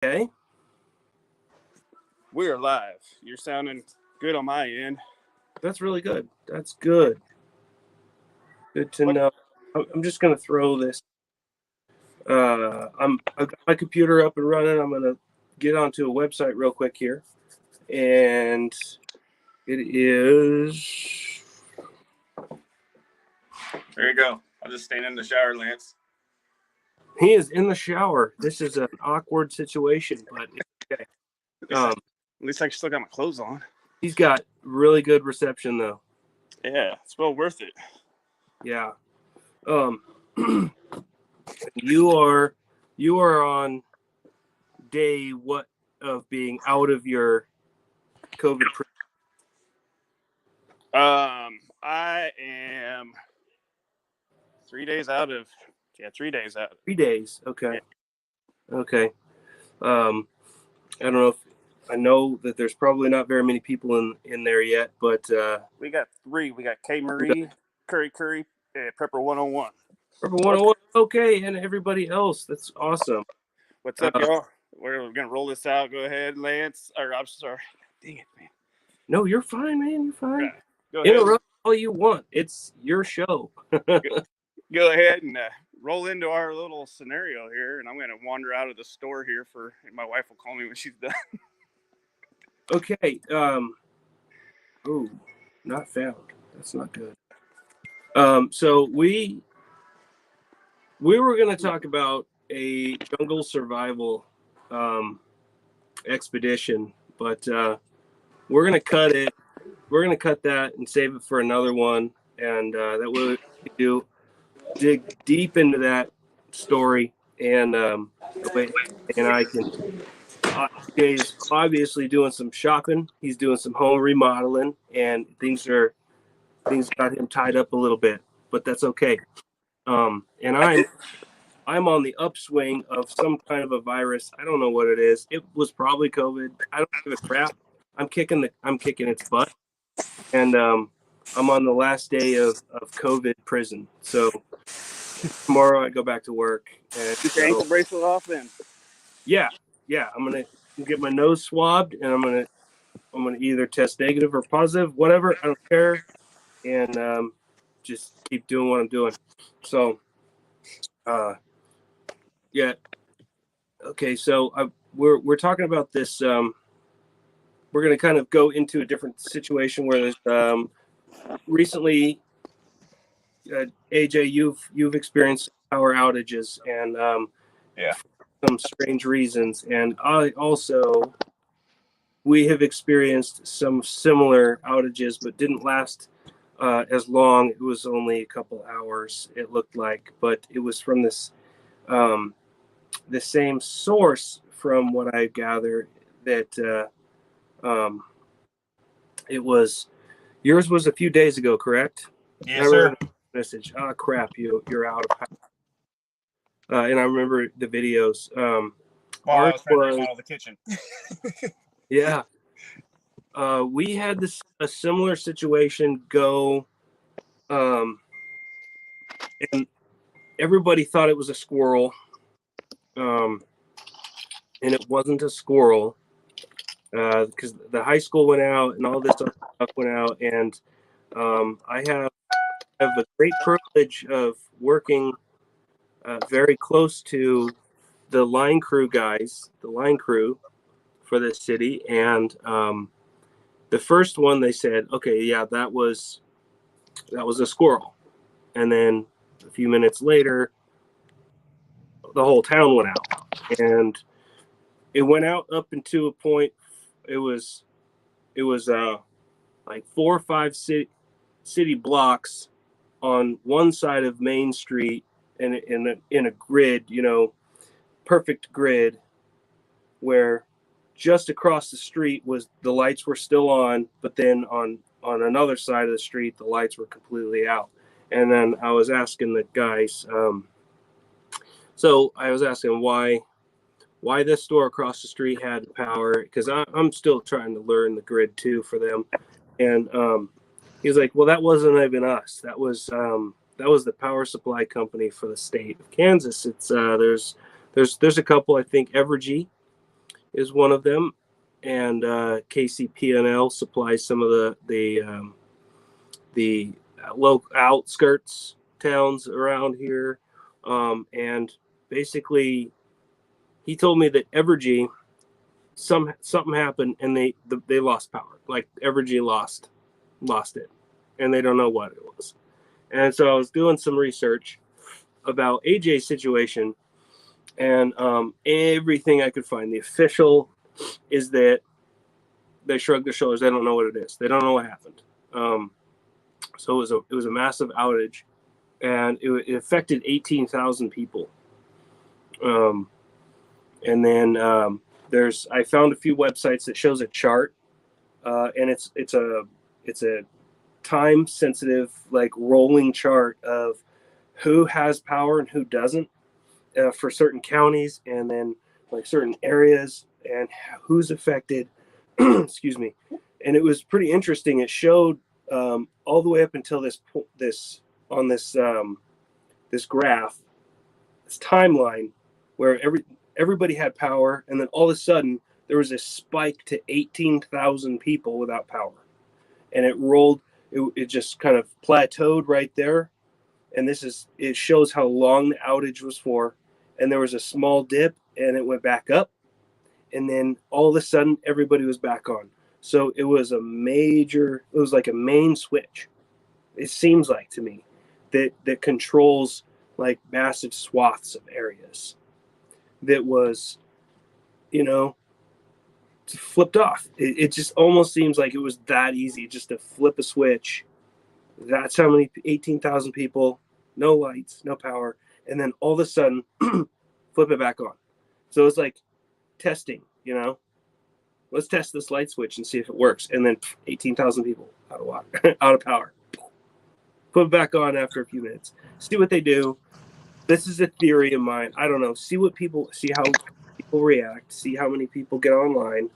Okay. We're live. You're sounding good on my end. That's really good. That's good. Good to know. I'm just going to throw this. I've got my computer up and running. I'm going to get onto a website real quick here. And it is. There you go. I'll just stand in the shower, Lance. He is in the shower. This is an awkward situation, but it's okay. At least I still got my clothes on. He's got really good reception, though. Yeah, it's well worth it. Yeah. You are on day what of being out of your COVID? I am 3 days out of. Yeah, 3 days out. 3 days. Okay. Yeah. Okay. I don't know if I know that there's probably not very many people in there yet, but we got 3. We got K Marie, Curry, Prepper 101. Prepper 101. Okay, and everybody else. That's awesome. What's up, y'all? We're gonna roll this out. Go ahead, Lance. Or I'm sorry. Dang it, man. No, you're fine, man. You're fine. Right. Go ahead. Interrupt all you want. It's your show. Go ahead and roll into our little scenario here, and I'm going to wander out of the store here and my wife will call me when she's done. Okay. Ooh, not found. That's not good. So we were going to talk about a jungle survival expedition, but we're going to cut it. We're going to cut that and save it for another one, and that way we do dig deep into that story, and I can. He's obviously doing some shopping. He's doing some home remodeling, and things got him tied up a little bit, but that's okay. And I'm on the upswing of some kind of a virus. I don't know what it is. It was probably COVID. I don't give a crap. I'm kicking its butt, and I'm on the last day of COVID prison. So tomorrow I go back to work. And get your ankle bracelet off then. Yeah. I'm gonna get my nose swabbed, and I'm gonna either test negative or positive, whatever. I don't care, and just keep doing what I'm doing. So, yeah. Okay, so we're talking about this. We're gonna kind of go into a different situation where there's recently, AJ, you've experienced power outages and some strange reasons, and we have experienced some similar outages, but didn't last as long. It was only a couple hours, it looked like, but it was from this the same source, from what I gather, that it was yours was a few days ago, correct? Yes, sir. Message. Oh crap, you're out of power. And I remember the videos. I was trying to remodel the kitchen. Yeah. We had a similar situation go, and everybody thought it was a squirrel, and it wasn't a squirrel, because the high school went out and all this other stuff went out, and I have a great privilege of working very close to the line crew for this city, and the first one they said, okay, yeah, that was a squirrel, and then a few minutes later, the whole town went out, and it went out up into a point. It was like 4 or 5 city blocks on one side of Main Street, and in a grid, perfect grid, where just across the street the lights were still on, but then on another side of the street the lights were completely out. And then I was asking the guys, so I was asking why this store across the street had power, because I'm still trying to learn the grid too for them. And he was like, well, that wasn't even us. That was the power supply company for the state of Kansas. It's there's a couple, I think Evergy is one of them, and KCP&L supplies some of the local outskirts towns around here, and basically he told me that Evergy something happened and they lost power. Like Evergy lost it, and they don't know what it was. And so I was doing some research about AJ's situation, and everything I could find. The official is that they shrugged their shoulders. They don't know what it is. They don't know what happened. So it was a massive outage, and it affected 18,000 people. And then I found a few websites that shows a chart, and it's a time sensitive, like, rolling chart of who has power and who doesn't, for certain counties, and then like certain areas, and who's affected. Excuse me. And it was pretty interesting. It showed all the way up until this graph, this timeline, where everybody had power, and then all of a sudden there was a spike to 18,000 people without power, and it rolled. It just kind of plateaued right there, and it shows how long the outage was for. And there was a small dip, and it went back up, and then all of a sudden everybody was back on. So it was like a main switch. It seems like to me that controls like massive swaths of areas. That was, flipped off. It just almost seems like it was that easy just to flip a switch. That's how many 18,000 people, no lights, no power, and then all of a sudden flip it back on. So it's like testing, let's test this light switch and see if it works. And then 18,000 people out of water, out of power. Put it back on after a few minutes. See what they do. This is a theory of mine. I don't know. See how people react. See how many people get online.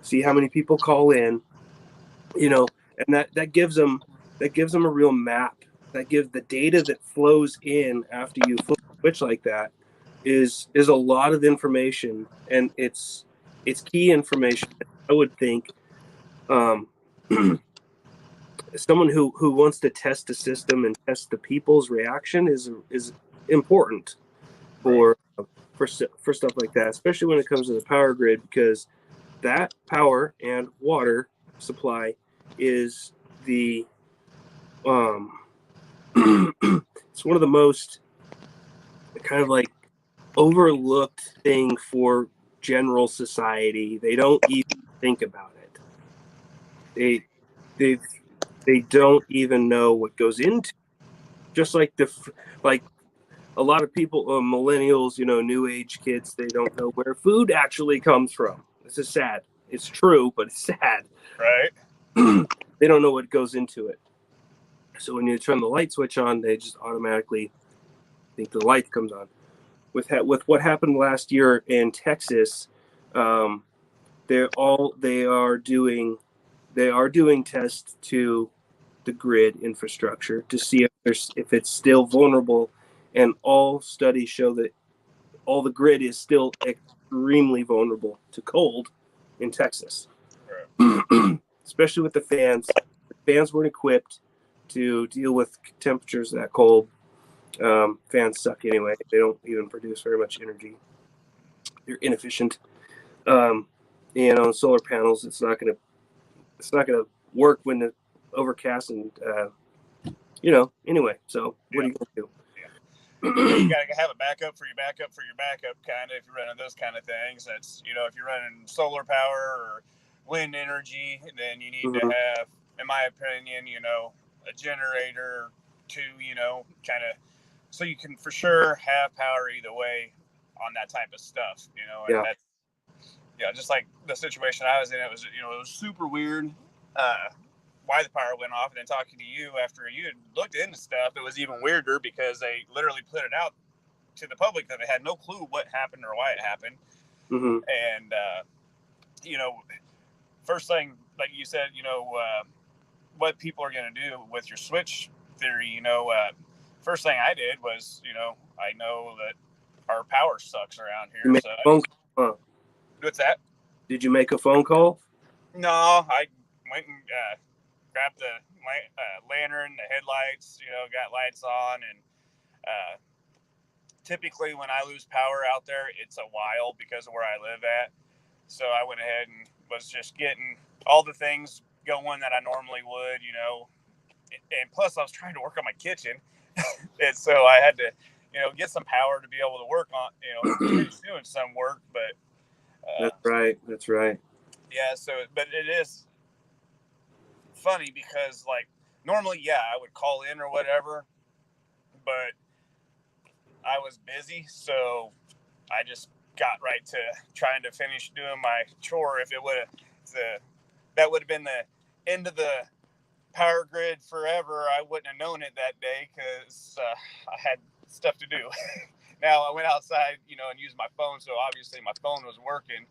See how many people call in. And that gives them a real map. That gives the data that flows in after you flip a switch like that is a lot of information, and it's key information. I would think someone who wants to test the system and test the people's reaction is important for stuff like that, especially when it comes to the power grid, because that power and water supply is the it's one of the most kind of like overlooked thing for general society. They don't even think about it. They don't even know what goes into it. Just like a lot of people, millennials, new age kids, they don't know where food actually comes from. This is sad. It's true, but it's sad. Right. They don't know what goes into it. So when you turn the light switch on, they just automatically think the light comes on. With what happened last year in Texas, they are doing tests to the grid infrastructure to see if it's still vulnerable, and all studies show that all the grid is still extremely vulnerable to cold in Texas. Right. Especially with the fans. The fans weren't equipped to deal with temperatures that cold. Fans suck anyway. They don't even produce very much energy. They're inefficient. Solar panels, it's not gonna work when it's overcast, and anyway. So what are you gonna do? You gotta have a backup for your backup kind of, if you're running those kind of things. That's, if you're running solar power or wind energy, then you need to have, in my opinion, a generator to, kind of, so you can for sure have power either way on that type of stuff, and that's, just like the situation I was in. It was, it was super weird why the power went off, and then talking to you after you had looked into stuff, it was even weirder because they literally put it out to the public that they had no clue what happened or why it happened. And first thing, like you said, what people are going to do with your switch theory, first thing I did was, I know that our power sucks around here. So what's that? Did you make a phone call? No, I went and grabbed the lantern, the headlights, got lights on. And typically when I lose power out there, it's a while because of where I live at. So I went ahead and was just getting all the things going that I normally would, and plus I was trying to work on my kitchen. And so I had to, get some power to be able to work on, finish doing some work. But That's right. That's right. yeah, so, but it is funny because, like, normally, yeah, I would call in or whatever, but I was busy, so I just got right to trying to finish doing my chore. If it would have, that would have been the end of the power grid forever. I wouldn't have known it that day because I had stuff to do. Now I went outside, and used my phone, so obviously my phone was working,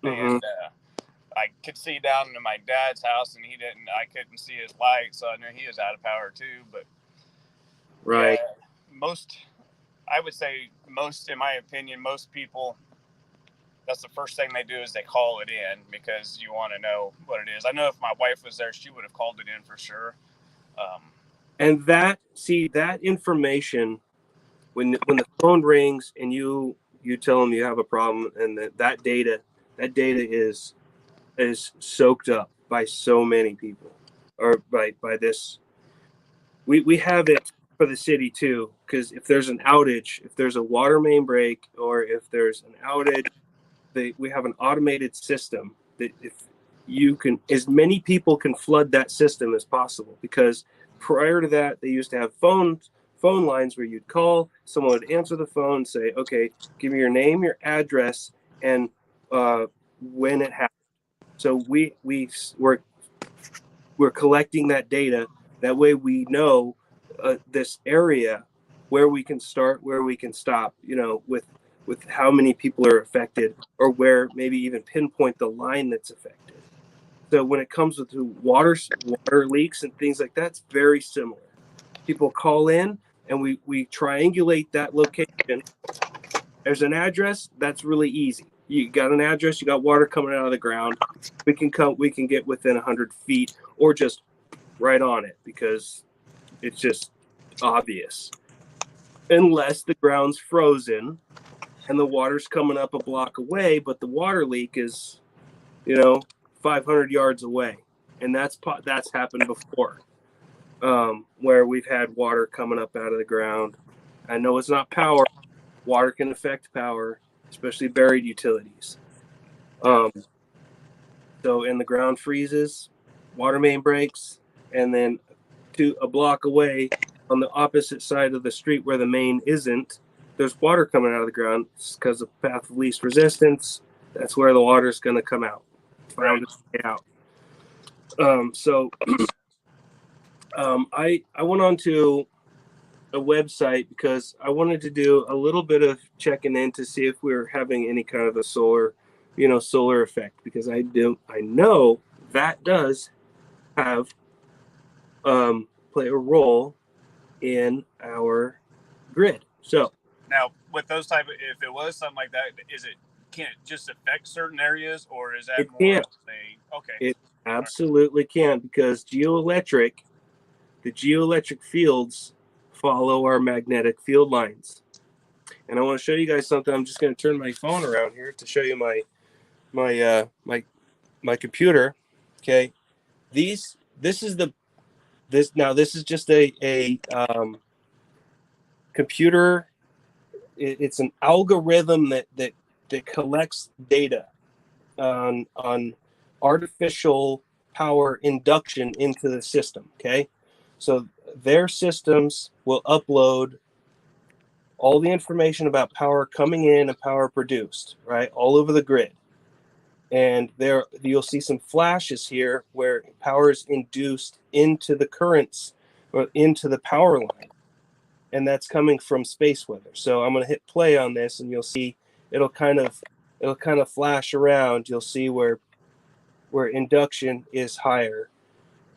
and I could see down into my dad's house, and I couldn't see his light, so I knew he was out of power too. But right, yeah, I would say in my opinion, most people, that's the first thing they do is they call it in because you want to know what it is. I know if my wife was there, she would have called it in for sure. And that information, when the phone rings and you tell them you have a problem, and that data is soaked up by so many people, or by this. We have it for the city too, because if there's an outage, if there's a water main break, or if there's an outage, we have an automated system that if you can, as many people can flood that system as possible. Because prior to that, they used to have phone lines where you'd call, someone would answer the phone, say, okay, give me your name, your address, and when it happened. So we're collecting that data. That way we know this area, where we can start, where we can stop, with how many people are affected, or where maybe even pinpoint the line that's affected. So when it comes to water leaks and things like that, it's very similar. People call in and we triangulate that location. There's an address, that's really easy. You got an address, you got water coming out of the ground. We can get within 100 feet or just right on it because it's just obvious. Unless the ground's frozen and the water's coming up a block away, but the water leak is, 500 yards away. And that's happened before, where we've had water coming up out of the ground. I know it's not power. Water can affect power, especially buried utilities. So, and the ground freezes, water main breaks, and then a block away on the opposite side of the street where the main isn't, there's water coming out of the ground because of path of least resistance. That's where the water is going to come out. Found its way out. I went on to a website because I wanted to do a little bit of checking in to see if we were having any kind of a solar effect, because I know that does have play a role in our grid. So now with those if it was something like that, can it just affect certain areas, or is that more okay? It absolutely can, because the geoelectric fields follow our magnetic field lines. And I want to show you guys something. I'm just going to turn my phone around here to show you my computer. Okay, this is just a computer. It's an algorithm that collects data on artificial power induction into the system. Okay, so their systems will upload all the information about power coming in and power produced, right, all over the grid. And there you'll see some flashes here where power is induced into the currents or into the power line, and that's coming from space weather. So I'm going to hit play on this, and you'll see it'll kind of flash around. You'll see where induction is higher.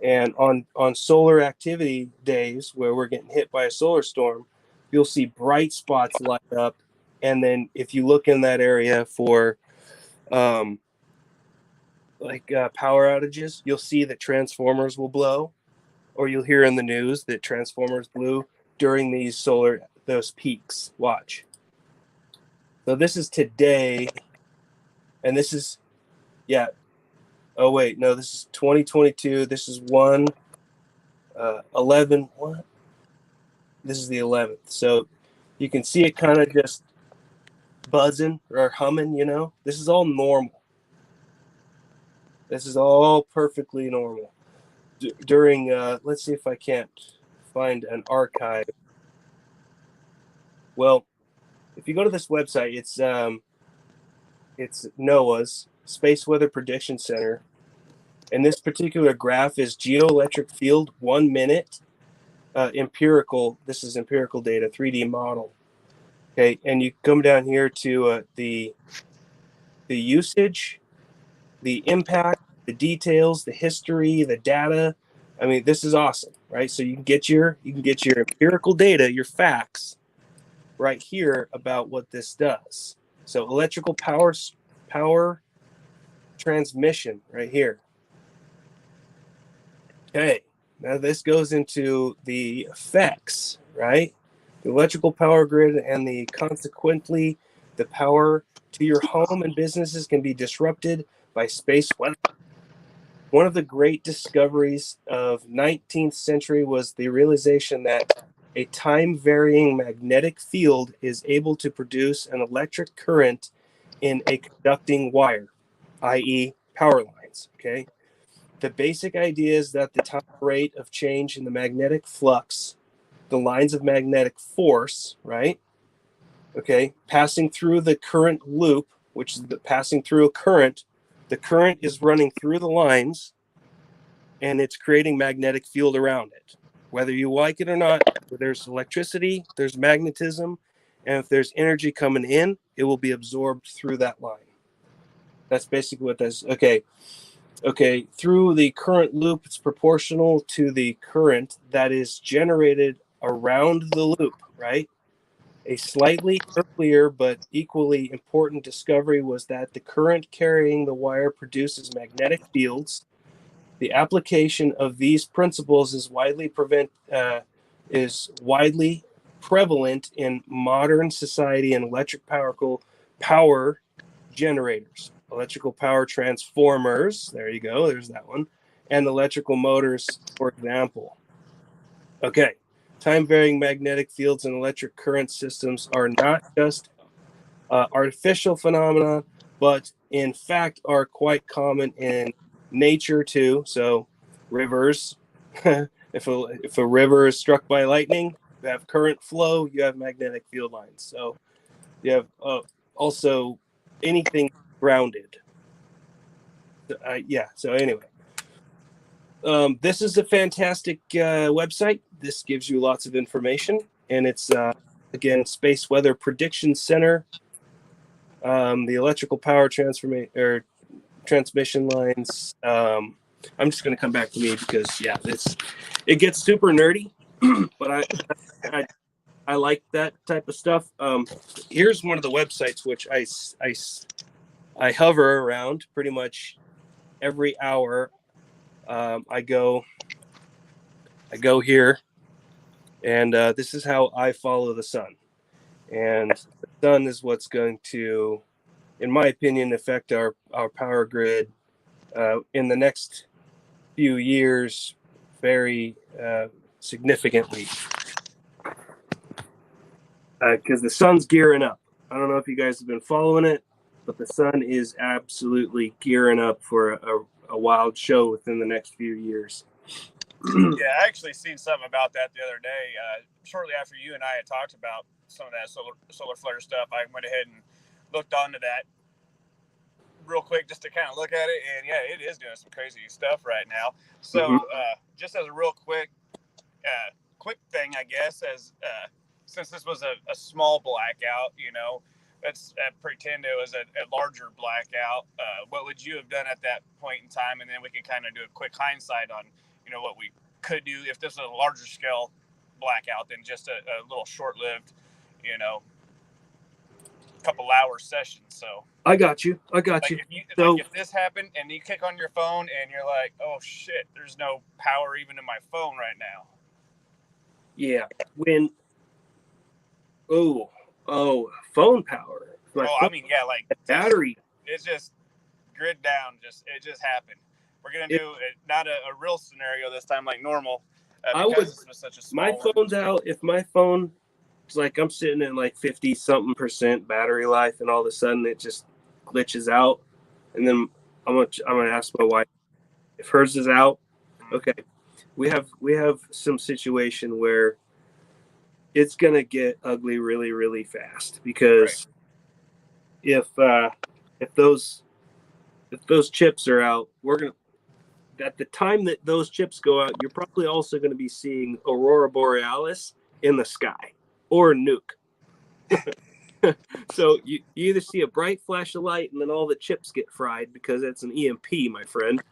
And on solar activity days where we're getting hit by a solar storm, you'll see bright spots light up. And then if you look in that area for power outages, you'll see that transformers will blow, or you'll hear in the news that transformers blew during those peaks. Watch. So this is today, and this is, yeah. Oh wait, no, this is 2022. This is 11. What? This is the 11th. So you can see it kind of just buzzing or humming. This is all normal. This is all perfectly normal. During, let's see if I can't find an archive. Well, if you go to this website, it's NOAA's Space Weather Prediction Center, and this particular graph is geoelectric field 1 minute empirical. This is empirical data, 3D model. Okay, and you come down here to the usage, the impact, the details, the history, the data. I mean, this is awesome, right? So you can get your empirical data, your facts, right here about what this does. So electrical power transmission right here. Okay, now this goes into the effects, right? The electrical power grid and consequently the power to your home and businesses can be disrupted by space weather. One of the great discoveries of 19th century was the realization that a time-varying magnetic field is able to produce an electric current in a conducting wire, i.e. power lines, okay? The basic idea is that the time rate of change in the magnetic flux, the lines of magnetic force, right? Okay, passing through the current loop, which is passing through a current, the current is running through the lines and it's creating magnetic field around it. Whether you like it or not, there's electricity, there's magnetism, and if there's energy coming in, it will be absorbed through that line. That's basically what that's, okay, through the current loop, it's proportional to the current that is generated around the loop, right? A slightly earlier but equally important discovery was that the current carrying the wire produces magnetic fields. The application of these principles is widely prevalent in modern society and power generators, electrical power transformers. There you go. There's that one, and electrical motors, for example. Okay, time-varying magnetic fields and electric current systems are not just artificial phenomena, but in fact are quite common in nature too. So rivers, if a river is struck by lightning, you have current flow, you have magnetic field lines. So you have also anything grounded. So anyway, this is a fantastic website. This gives you lots of information, and it's again, Space Weather Prediction Center. The electrical power transmission lines. I'm just going to come back to me because it gets super nerdy, but I like that type of stuff. Here's one of the websites which I hover around pretty much every hour. I go here, and this is how I follow the sun. And the sun is what's going to, in my opinion, affect our power grid in the next few years very significantly. Because the sun's gearing up. I don't know if you guys have been following it, but the sun is absolutely gearing up for a wild show within the next few years. Yeah, I actually seen something about that the other day. Shortly after you and I had talked about some of that solar flare stuff, I went ahead and looked onto that real quick just to kind of look at it, and yeah, it is doing some crazy stuff right now. So just as a real quick thing, I guess, as since this was a small blackout, let's pretend it was a larger blackout. What would you have done at that point in time? And then we can kind of do a quick hindsight on, what we could do if this was a larger scale blackout than just a little short-lived, couple hour session. So I got you. Like So if this happened and you click on your phone and you're like, oh shit, there's no power even in my phone right now. yeah, when phone power. My phone I mean, yeah, like battery. It's just grid down. It just happened. We're gonna do not a real scenario this time like normal because this was such a small my phone's out. If my phone, it's like I'm sitting at like 50 something percent battery life, and all of a sudden it just glitches out, and then I'm gonna ask my wife if hers is out. Okay, we have some situation where it's gonna get ugly really really fast because if those chips are out, we're gonna at the time that those chips go out, you're probably also going to be seeing aurora borealis in the sky or a nuke. So you either see a bright flash of light and then all the chips get fried because that's an EMP, my friend.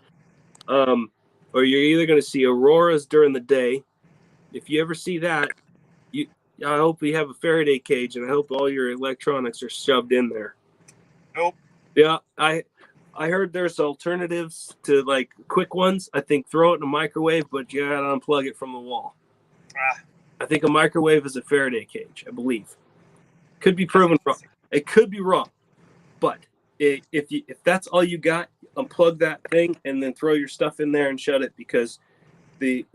Or you're either going to see auroras during the day. If you ever see that, I hope you have a Faraday cage and I hope all your electronics are shoved in there. Nope. Yeah, I heard there's alternatives to like quick ones. I think throw it in a microwave, but you gotta unplug it from the wall. I think a microwave is a Faraday cage, I believe. Could be proven wrong. It could be wrong, but if that's all you got, unplug that thing and then throw your stuff in there and shut it because the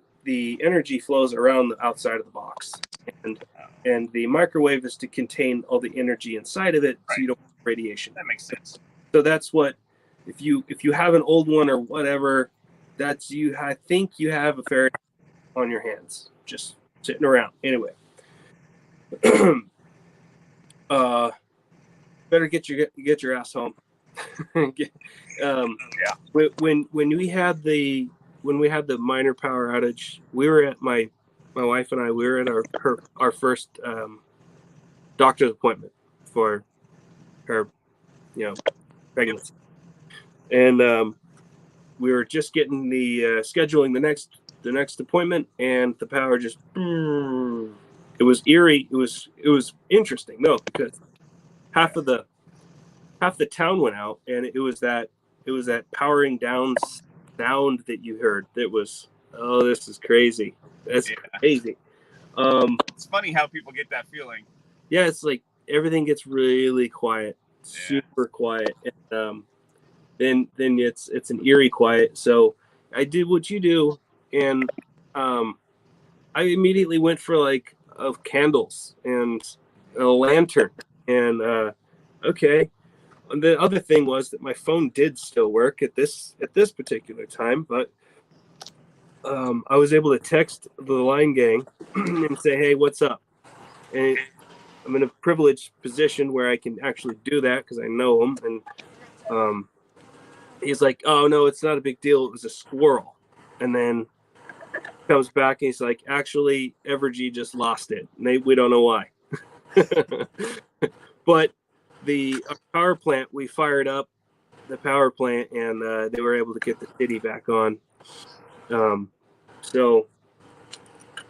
energy flows around the outside of the box, and the microwave is to contain all the energy inside of it, so you don't have radiation. That makes sense. So that's what if you have an old one or whatever, that's you. I think you have a Faraday on your hands, just sitting around. Anyway, better get your ass home. When we had the minor power outage, we were at my wife and I. We were at our first doctor's appointment for her, pregnancy. And we were just getting the scheduling the next appointment, and the power just it was eerie. It was interesting, no, because half the town went out, and it was that powering down sound that you heard. That was, oh, this is crazy. That's crazy. It's funny how people get that feeling. Yeah, it's like everything gets really quiet, super quiet, and then it's an eerie quiet. So I did what you do, and I immediately went for like of candles and a lantern, and okay. And the other thing was that my phone did still work at this particular time, but I was able to text the line gang and say, "Hey, what's up?" And I'm in a privileged position where I can actually do that because I know him, and he's like, "Oh no, it's not a big deal. It was a squirrel." And then comes back and he's like, "Actually, Evergy just lost it. We don't know why." But the power plant, we fired up the power plant, and they were able to get the city back on. So,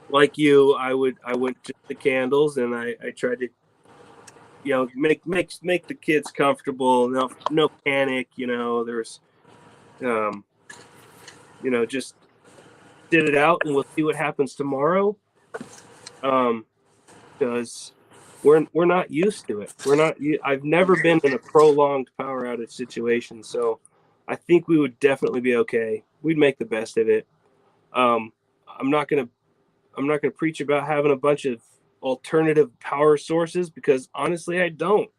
like you, I went to the candles, and I tried to, make the kids comfortable. No panic. There's, just did it out, and we'll see what happens tomorrow. Because we're not used to it. I've never been in a prolonged power outage situation, so I think we would definitely be okay. We'd make the best of it. I'm not gonna preach about having a bunch of alternative power sources because honestly, I don't.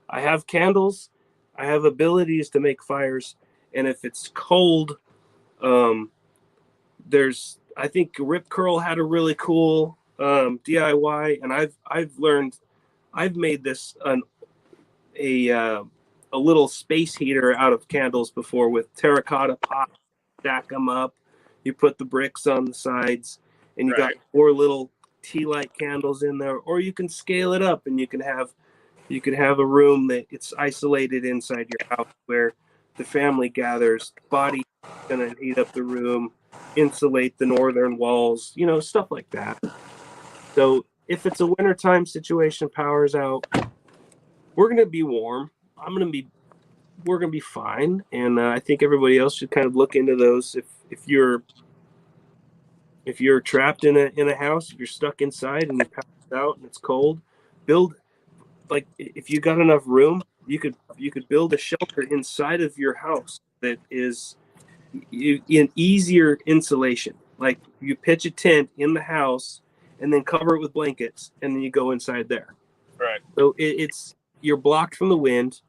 I have candles. I have abilities to make fires, and if it's cold, I think Rip Curl had a really cool DIY, and I've made this a little space heater out of candles before with terracotta pots. Stack them up. You put the bricks on the sides, and you got 4 little tea light candles in there. Or you can scale it up, and you can have a room that it's isolated inside your house where the family gathers. Body gonna heat up the room, insulate the northern walls, stuff like that. So if it's a wintertime situation, power's out, we're gonna be warm. I'm gonna be we're going to be fine. And I think everybody else should kind of look into those. If you're trapped in a house, if you're stuck inside and you pass out and it's cold, build, like, if you got enough room, you could build a shelter inside of your house that is in easier insulation. Like, you pitch a tent in the house and then cover it with blankets, and then you go inside there. Right. So it's you're blocked from the wind.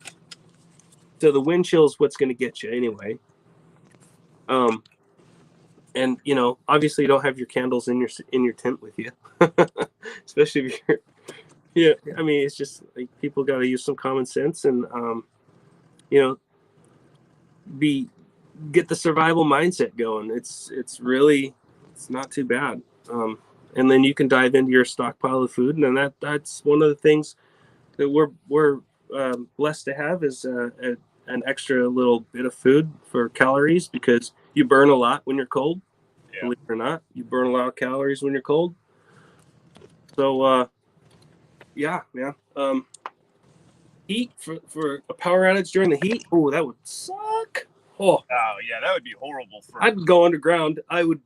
So the wind chill is what's going to get you anyway. And obviously you don't have your candles in your tent with you, especially if you're. Yeah, I mean, it's just like people got to use some common sense and you know get the survival mindset going. It's not too bad. And then you can dive into your stockpile of food, and then that's one of the things that we're blessed to have is an extra little bit of food for calories, because you burn a lot when you're cold. Yeah. Believe it or not, you burn a lot of calories when you're cold. So yeah, man. Heat for a power outage during the heat. Oh, that would suck. Oh, Yeah, that would be horrible. I'd go underground. I would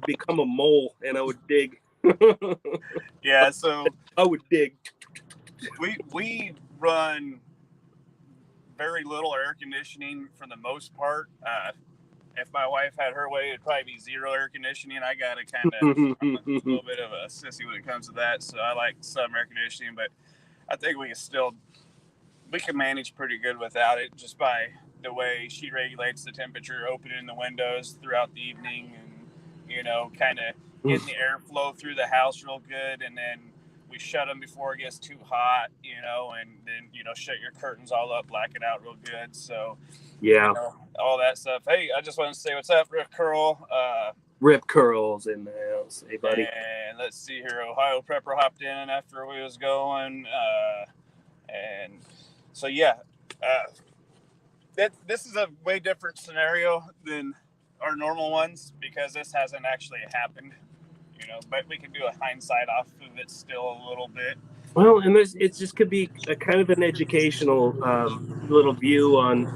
become a mole and I would dig. Yeah, so I would dig. we run very little air conditioning for the most part. If my wife had her way, it'd probably be zero air conditioning. I got to kind of a little bit of a sissy when it comes to that, so I like some air conditioning, but I think we can manage pretty good without it, just by the way she regulates the temperature, opening the windows throughout the evening, and kind of getting the airflow through the house real good, and then we shut them before it gets too hot, and then shut your curtains all up, black it out real good. So yeah, all that stuff. Hey, I just wanted to say what's up, Rip Curl. Rip Curls in the house. Hey, buddy. And let's see here. Ohio Prepper hopped in after we was going, and so yeah, this is a way different scenario than our normal ones, because this hasn't actually happened. But we can do a hindsight off of it still a little bit. Well, and it just could be a kind of an educational little view on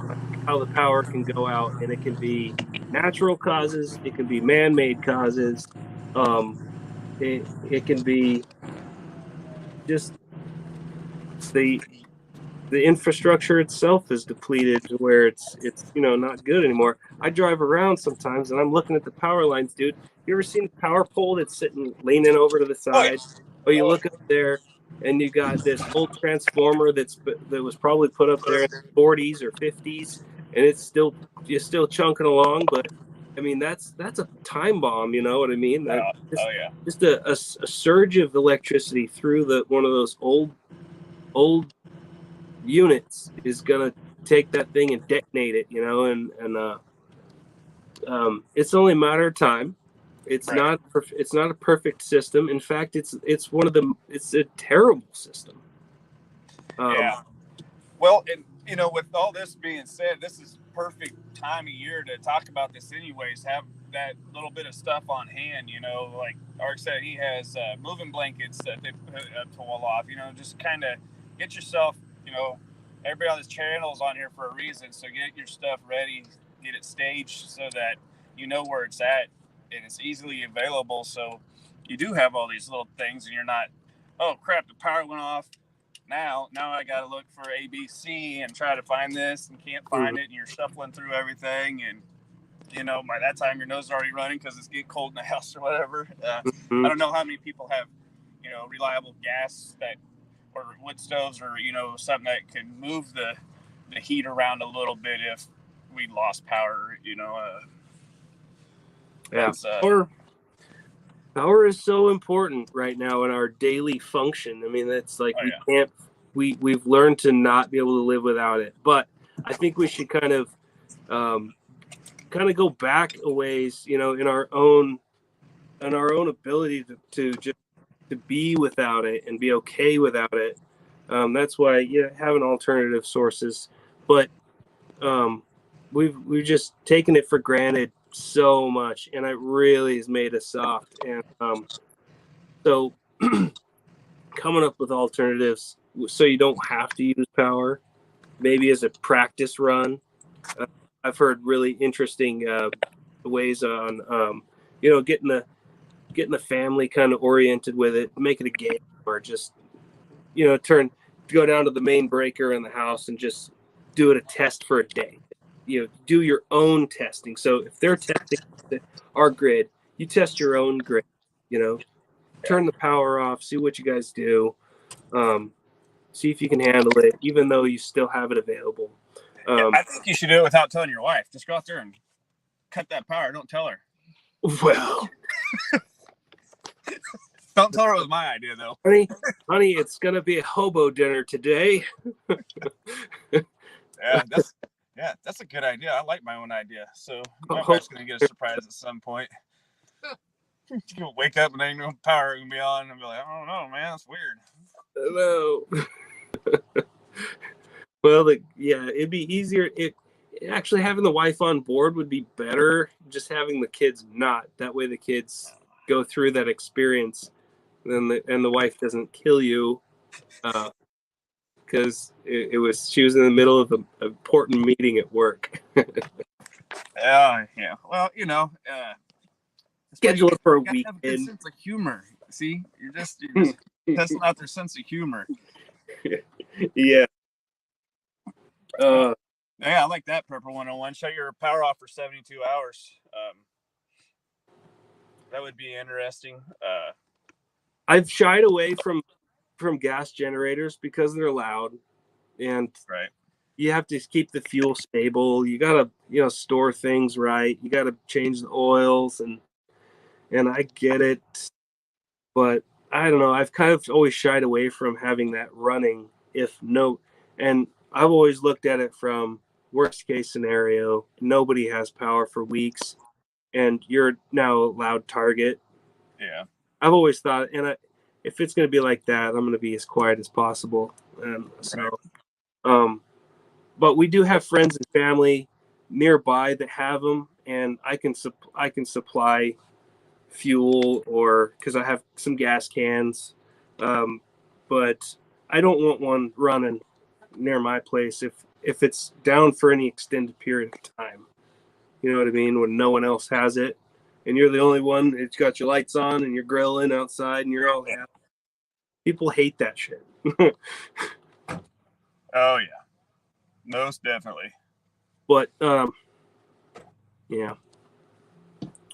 how the power can go out, and it can be natural causes, it can be man-made causes, it can be just the infrastructure itself is depleted to where it's not good anymore. I drive around sometimes and I'm looking at the power lines, dude. You ever seen a power pole that's sitting leaning over to the side? Oh, you look up there and you got this old transformer that was probably put up there in the 40s or 50s, and it's still chunking along. But I mean, that's a time bomb. You know what I mean? Just a surge of electricity through one of those old units is gonna take that thing and detonate it, and it's only a matter of time. It's Right. It's not a perfect system. In fact, it's a terrible system. Yeah. Well, and with all this being said, this is perfect time of year to talk about this anyways. Have that little bit of stuff on hand, like Ark said, he has moving blankets that they put to wall off, just kind of get yourself, everybody on this channel is on here for a reason. So get your stuff ready, get it staged so that you know where it's at and it's easily available. So you do have all these little things and you're not, oh crap, the power went off. Now I got to look for ABC and try to find this and can't find it. And you're shuffling through everything. And, by that time your nose is already running because it's getting cold in the house or whatever. I don't know how many people have, reliable gas or wood stoves or, something that can move the heat around a little bit if we lost power, Yeah. Power is so important right now in our daily function. I mean, that's like we've learned to not be able to live without it. But I think we should kind of go back a ways, in our own ability to just to be without it and be okay without it. That's why having alternative sources, but we've just taken it for granted so much, and it really has made us soft. And so coming up with alternatives so you don't have to use power maybe as a practice run. I've heard really interesting ways on getting the family kind of oriented with it, make it a game, or just go down to the main breaker in the house and just do it a test for a day. Do your own testing. So if they're testing our grid, you test your own grid. Turn the power off, see what you guys do, see if you can handle it, even though you still have it available. I think you should do it without telling your wife. Just go out there and cut that power. Don't tell her. Well, don't tell her it was my idea, though. Honey, it's gonna be a hobo dinner today. That's a good idea. I like my own idea. So my wife's gonna get a surprise at some point. You'll wake up and ain't no power gonna be on, and be like, I don't know, man, that's weird. Hello. Well, it'd be easier. Actually, having the wife on board would be better. Just having the kids not. That way, the kids go through that experience, and the wife doesn't kill you, because she was in the middle of an important meeting at work. Yeah. Well, schedule it for a weekend. Have a good sense of humor. See, you're just testing out their sense of humor. Yeah. I like that Purple 101. Shut your power off for 72 hours. That would be interesting. I've shied away from gas generators because they're loud, and you have to keep the fuel stable. You gotta store things right. You gotta change the oils, and I get it, but I don't know. I've kind of always shied away from having that running. And I've always looked at it from worst case scenario. Nobody has power for weeks, and you're now a loud target. Yeah. I've always thought, if it's going to be like that, I'm going to be as quiet as possible. But we do have friends and family nearby that have them, and I can supply fuel, or because I have some gas cans, but I don't want one running near my place if it's down for any extended period of time. You know what I mean? When no one else has it, and you're the only one. It's got your lights on, and you're grilling outside, and you're all happy. People hate that shit. Oh yeah, most definitely. But yeah.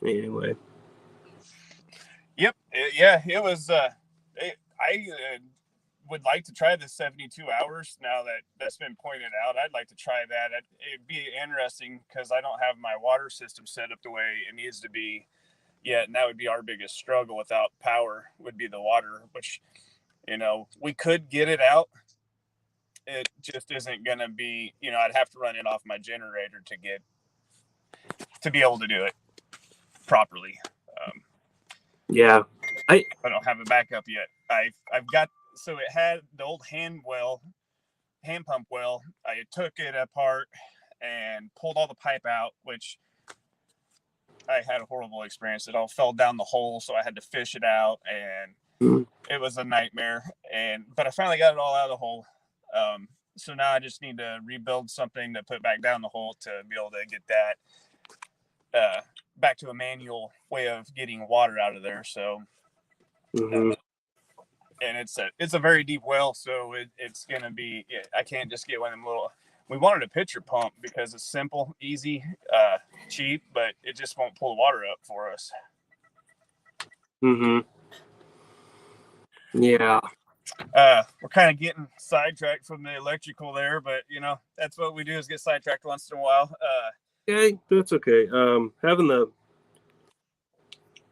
Anyway. Yep. It was. I would like to try the 72 hours. Now that's been pointed out, I'd like to try that. It'd be interesting because I don't have my water system set up the way it needs to be yet, and that would be our biggest struggle without power. Would be the water, which we could get it out. It just isn't going to be. I'd have to run it off my generator to be able to do it properly. Yeah, I don't have a backup yet. I've got, so it had the old hand pump well. I took it apart and pulled all the pipe out, which I had a horrible experience. It all fell down the hole, so I had to fish it out, and it was a nightmare. But I finally got it all out of the hole. So now I just need to rebuild something to put back down the hole to be able to get that back to a manual way of getting water out of there. So, and it's a very deep well, so it's gonna be. I can't just get one of them little. We wanted a pitcher pump because it's simple, easy, cheap, but it just won't pull the water up for us. Yeah. We're kind of getting sidetracked from the electrical there, but that's what we do, is get sidetracked once in a while. Okay, that's okay. Having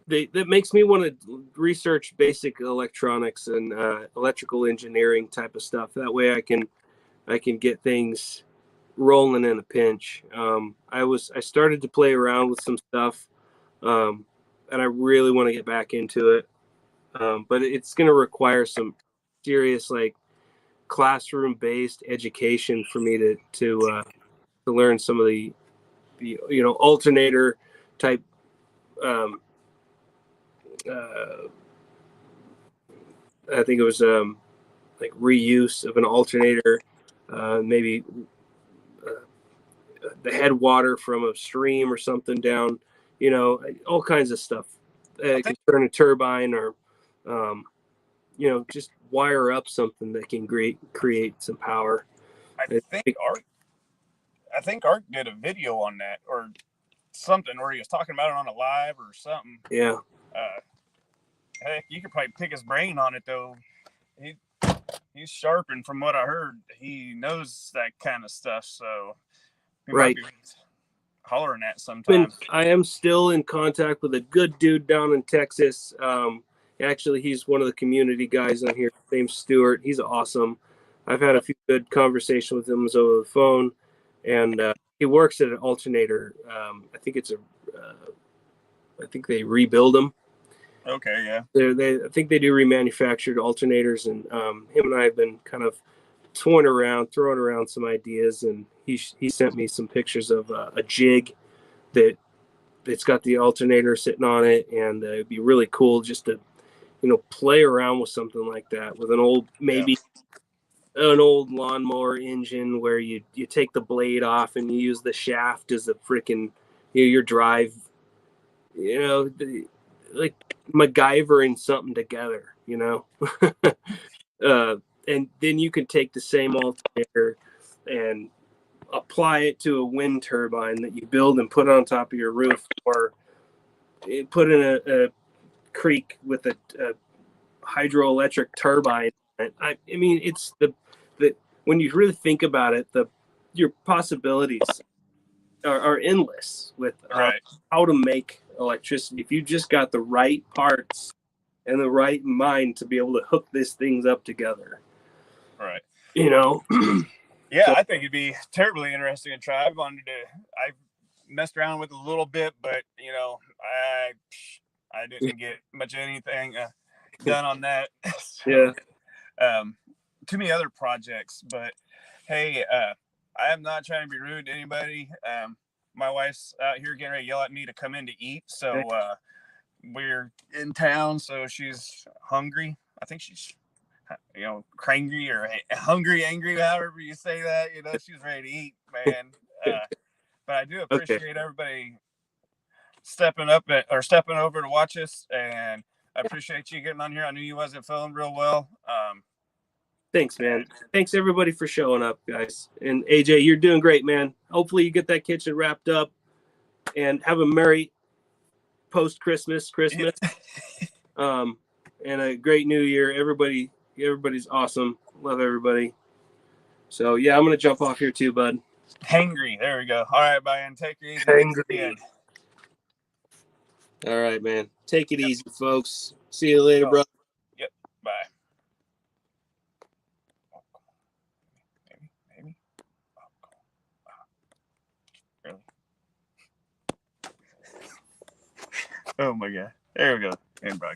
that makes me want to research basic electronics and electrical engineering type of stuff. That way I can get things rolling in a pinch. I started to play around with some stuff, and I really want to get back into it. But it's going to require some serious classroom based education for me to learn some of the alternator type I think it was reuse of an alternator, maybe the headwater from a stream or something down, all kinds of stuff. It can turn a turbine or, just wire up something that can create some power. I think Art did a video on that or something where he was talking about it on a live or something. Yeah. Heck, you could probably pick his brain on it though. He's sharp, and from what I heard, he knows that kind of stuff. So he might be hollering at sometimes. I am still in contact with a good dude down in Texas. Actually, he's one of the community guys on here. His name's Stuart. He's awesome. I've had a few good conversations with him over the phone, and he works at an alternator. I think they rebuild them. Okay, yeah. I think they do remanufactured alternators, and him and I have been kind of throwing around some ideas, and he sent me some pictures of a jig that's got the alternator sitting on it, and it'd be really cool just to play around with something like that with an old lawnmower engine where you take the blade off and you use the shaft as a freaking your drive, like MacGyvering something together, and then you can take the same alternator and apply it to a wind turbine that you build and put on top of your roof, or put in a creek with a hydroelectric turbine. I mean, it's the when you really think about it, your possibilities are endless with how to make electricity. If you just got the right parts and the right mind to be able to hook these things up together, right? Yeah, so, I think it'd be terribly interesting to try. I messed around with it a little bit, but I didn't get much of anything done on that. So, too many other projects, but hey, I am not trying to be rude to anybody. My wife's out here getting ready to yell at me to come in to eat, so we're in town, so she's hungry. I think she's crangry or hungry, angry, however you say that. She's ready to eat, man. But I do appreciate everybody stepping over to watch us, and I appreciate you getting on here. I knew you wasn't feeling real well. Thanks, man. Thanks everybody for showing up, guys. And AJ, you're doing great, man. Hopefully you get that kitchen wrapped up and have a merry post-Christmas. And a great new year. Everybody's awesome. Love everybody. So yeah, I'm gonna jump off here too, bud. Hangry. There we go. All right, Brian. Take it easy. Hangry. All right, man. Take it easy, folks. See you later, bro. Yep. Bye. Maybe. Really? Oh my God. There we go. And broadcast.